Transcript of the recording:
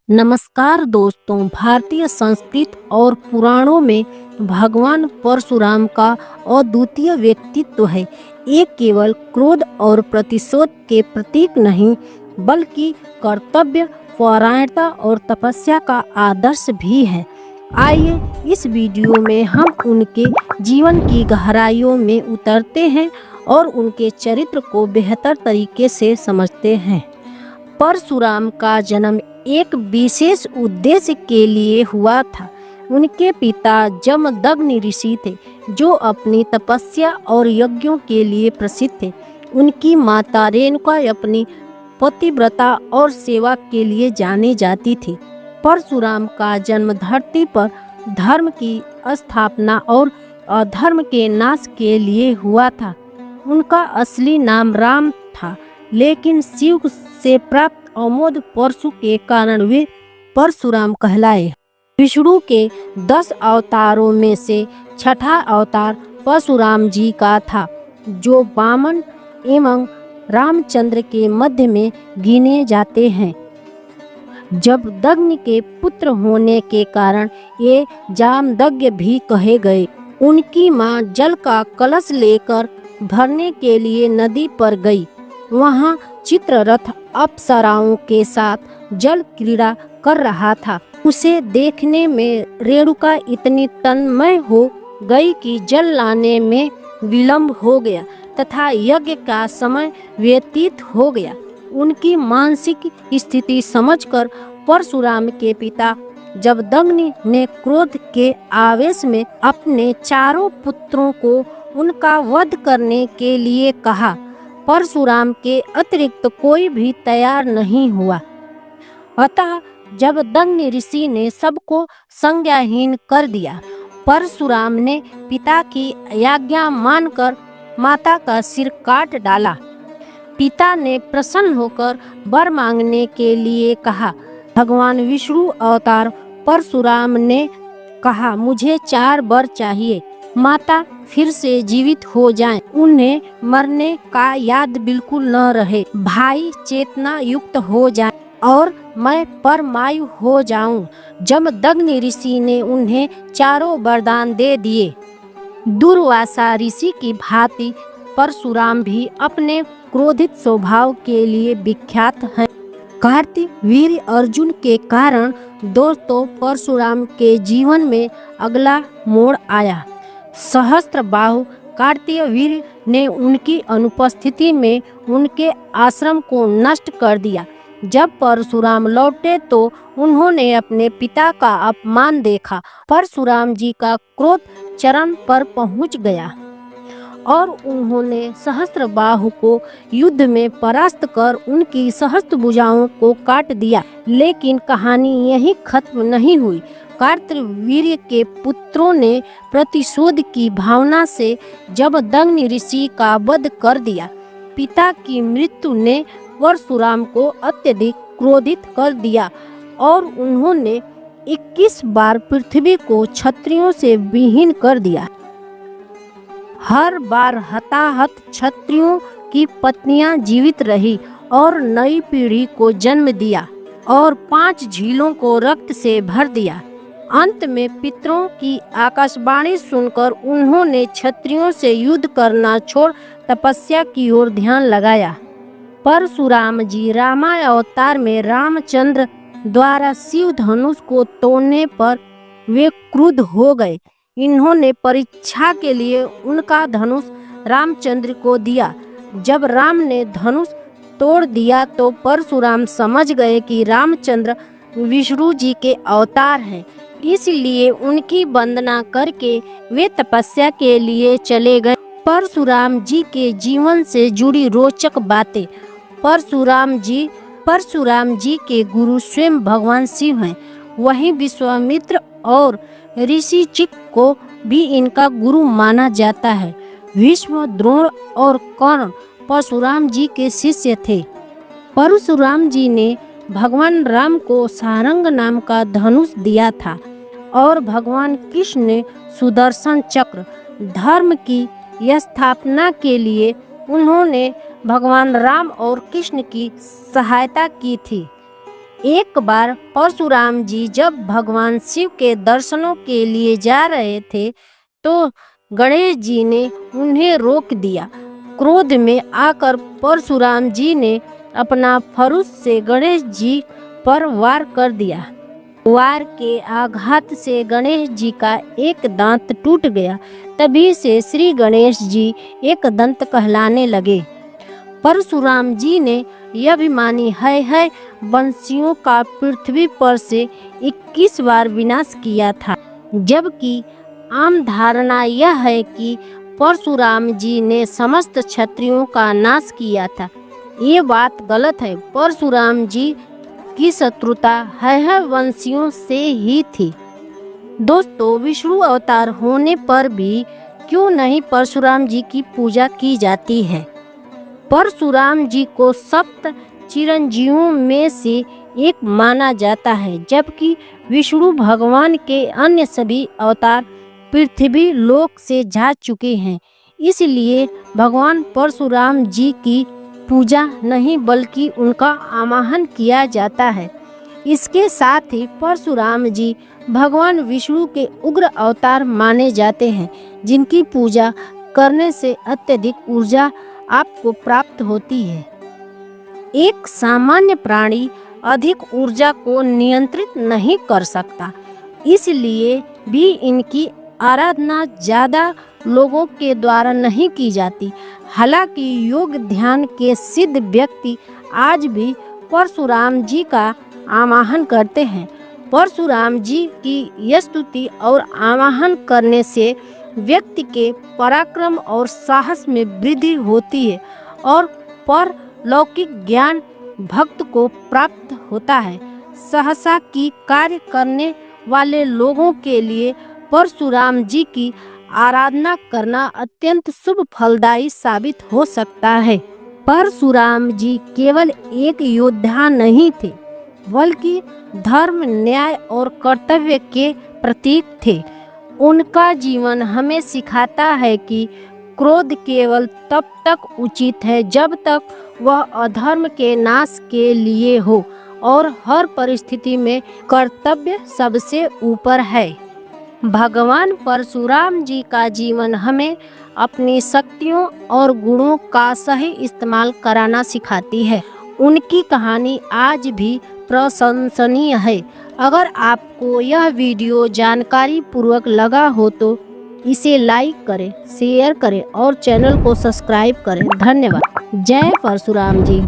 नमस्कार दोस्तों। भारतीय संस्कृति और पुराणों में भगवान परशुराम का अद्वितीय व्यक्तित्व है। ये केवल क्रोध और प्रतिशोध के प्रतीक नहीं, बल्कि कर्तव्य, परायणता और तपस्या का आदर्श भी है। आइए इस वीडियो में हम उनके जीवन की गहराइयों में उतरते हैं और उनके चरित्र को बेहतर तरीके से समझते हैं। परशुराम का जन्म एक विशेष उद्देश्य के लिए हुआ था। उनके पिता जमदग्नि ऋषि थे, जो अपनी तपस्या और यज्ञों के लिए प्रसिद्ध थे। उनकी माता रेणुका अपनी पतिव्रता और सेवा के लिए जानी जाती थी। परशुराम का जन्म धरती पर धर्म की स्थापना और अधर्म के नाश के लिए हुआ था। उनका असली नाम राम था, लेकिन शिव से प्राप्त अमोघ परशु के कारण वे परशुराम कहलाए। विष्णु के 10 अवतारों में से छठा अवतार परशुराम जी का था, जो वामन एवं रामचंद्र के मध्य में गिने जाते हैं। जमदग्नि के पुत्र होने के कारण ये जामदग्नि भी कहे गए। उनकी मां जल का कलश लेकर भरने के लिए नदी पर गई। वहां चित्ररथ अप्सराओं के साथ जल क्रीड़ा कर रहा था। उसे देखने में रेणुका इतनी तन्मय हो गई कि जल लाने में विलंब हो गया तथा यज्ञ का समय व्यतीत हो गया। उनकी मानसिक स्थिति समझकर परशुराम के पिता जमदग्नि ने क्रोध के आवेश में अपने चारों पुत्रों को उनका वध करने के लिए कहा। परशुराम के अतिरिक्त कोई भी तैयार नहीं हुआ। अतः जमदग्नि ऋषि ने सबको संज्ञाहीन कर दिया। परशुराम ने पिता की आज्ञा मानकर माता का सिर काट डाला। पिता ने प्रसन्न होकर वर मांगने के लिए कहा। भगवान विष्णु अवतार परशुराम ने कहा, मुझे 4 वर चाहिए। माता फिर से जीवित हो जाएं, उन्हें मरने का याद बिल्कुल न रहे, भाई चेतना युक्त हो जाएं और मैं परमायु हो जाऊं। जमदग्नि ऋषि ने उन्हें चारों वरदान दे दिए। दुर्वासा ऋषि की भांति परशुराम भी अपने क्रोधित स्वभाव के लिए विख्यात हैं। कार्तिक वीर अर्जुन के कारण दोस्तों परशुराम के जीवन में अगला मोड़ आया। सहस्त्रबाहु कार्तिकवीर ने उनकी अनुपस्थिति में उनके आश्रम को नष्ट कर दिया। जब परशुराम लौटे तो उन्होंने अपने पिता का अपमान देखा। परशुराम जी का क्रोध चरम पर पहुंच गया और उन्होंने सहस्त्रबाहु को युद्ध में परास्त कर उनकी सहस्त्र भुजाओं को काट दिया। लेकिन कहानी यहीं खत्म नहीं हुई। कार्तवीर्य के पुत्रों ने प्रतिशोध की भावना से जमदग्नि ऋषि का वध कर दिया। पिता की मृत्यु ने परशुराम को अत्यधिक क्रोधित कर दिया और उन्होंने 21 बार पृथ्वी को क्षत्रियों से विहीन कर दिया। हर बार हताहत क्षत्रियों की पत्नियां जीवित रही और नई पीढ़ी को जन्म दिया और 5 झीलों को रक्त से भर दिया। अंत में पितरों की आकाशवाणी सुनकर उन्होंने क्षत्रियों से युद्ध करना छोड़ तपस्या की ओर ध्यान लगाया। परशुराम जी रामावतार में रामचंद्र द्वारा शिव धनुष को तोड़ने पर वे क्रुद्ध हो गए। इन्होंने परीक्षा के लिए उनका धनुष रामचंद्र को दिया। जब राम ने धनुष तोड़ दिया तो परशुराम समझ गए कि रामचंद्र विष्णु जी के अवतार हैं। इसलिए उनकी वंदना करके वे तपस्या के लिए चले गए। परशुराम जी के जीवन से जुड़ी रोचक बातें। परशुराम जी के गुरु स्वयं भगवान शिव हैं। वहीं विश्वामित्र और ऋषि चिक को भी इनका गुरु माना जाता है। भीष्म, द्रोण और कर्ण परशुराम जी के शिष्य थे। परशुराम जी ने भगवान राम को सारंग नाम का धनुष दिया था और भगवान कृष्ण ने सुदर्शन चक्र। धर्म की स्थापना के लिए उन्होंने भगवान राम और कृष्ण की सहायता की थी। एक बार परशुराम जी जब भगवान शिव के दर्शनों के लिए जा रहे थे तो गणेश जी ने उन्हें रोक दिया। क्रोध में आकर परशुराम जी ने अपना फरूस से गणेश जी पर वार कर दिया। वार के आघात से गणेश जी का एक दांत टूट गया। तभी से श्री गणेश जी एक दंत कहलाने लगे। परशुराम जी ने यह भी मानी है वंशियों का पृथ्वी पर से 21 बार विनाश किया था, जबकि आम धारणा यह है कि परशुराम जी ने समस्त क्षत्रियों का नाश किया था। ये बात गलत है। परशुराम जी की शत्रुता है वंशियों से ही थी। दोस्तों, विष्णु अवतार होने पर भी क्यों नहीं परशुराम जी की पूजा की जाती है? परशुराम जी को सप्त चिरंजीवों में से एक माना जाता है, जबकि विष्णु भगवान के अन्य सभी अवतार पृथ्वी लोक से जा चुके हैं। इसलिए भगवान परशुराम जी की पूजा नहीं बल्कि उनका आवाहन किया जाता है। इसके साथ ही परशुराम जी भगवान विष्णु के उग्र अवतार माने जाते हैं, जिनकी पूजा करने से अत्यधिक ऊर्जा आपको प्राप्त होती है। एक सामान्य प्राणी अधिक ऊर्जा को नियंत्रित नहीं कर सकता, इसलिए भी इनकी आराधना ज़्यादा लोगों के द्वारा नहीं की जाती। हालांकि योग ध्यान के सिद्ध व्यक्ति आज भी परशुराम जी का आवाहन करते हैं। परशुराम जी की स्तुति और आवाहन करने से व्यक्ति के पराक्रम और साहस में वृद्धि होती है और परलौकिक ज्ञान भक्त को प्राप्त होता है। सहसा की कार्य करने वाले लोगों के लिए परशुराम जी की आराधना करना अत्यंत शुभ फलदायी साबित हो सकता है। परशुराम जी केवल एक योद्धा नहीं थे, बल्कि धर्म, न्याय और कर्तव्य के प्रतीक थे। उनका जीवन हमें सिखाता है कि क्रोध केवल तब तक उचित है जब तक वह अधर्म के नाश के लिए हो और हर परिस्थिति में कर्तव्य सबसे ऊपर है। भगवान परशुराम जी का जीवन हमें अपनी शक्तियों और गुणों का सही इस्तेमाल कराना सिखाती है। उनकी कहानी आज भी प्रशंसनीय है। अगर आपको यह वीडियो जानकारी पूर्वक लगा हो तो इसे लाइक करें, शेयर करें और चैनल को सब्सक्राइब करें। धन्यवाद। जय परशुराम जी।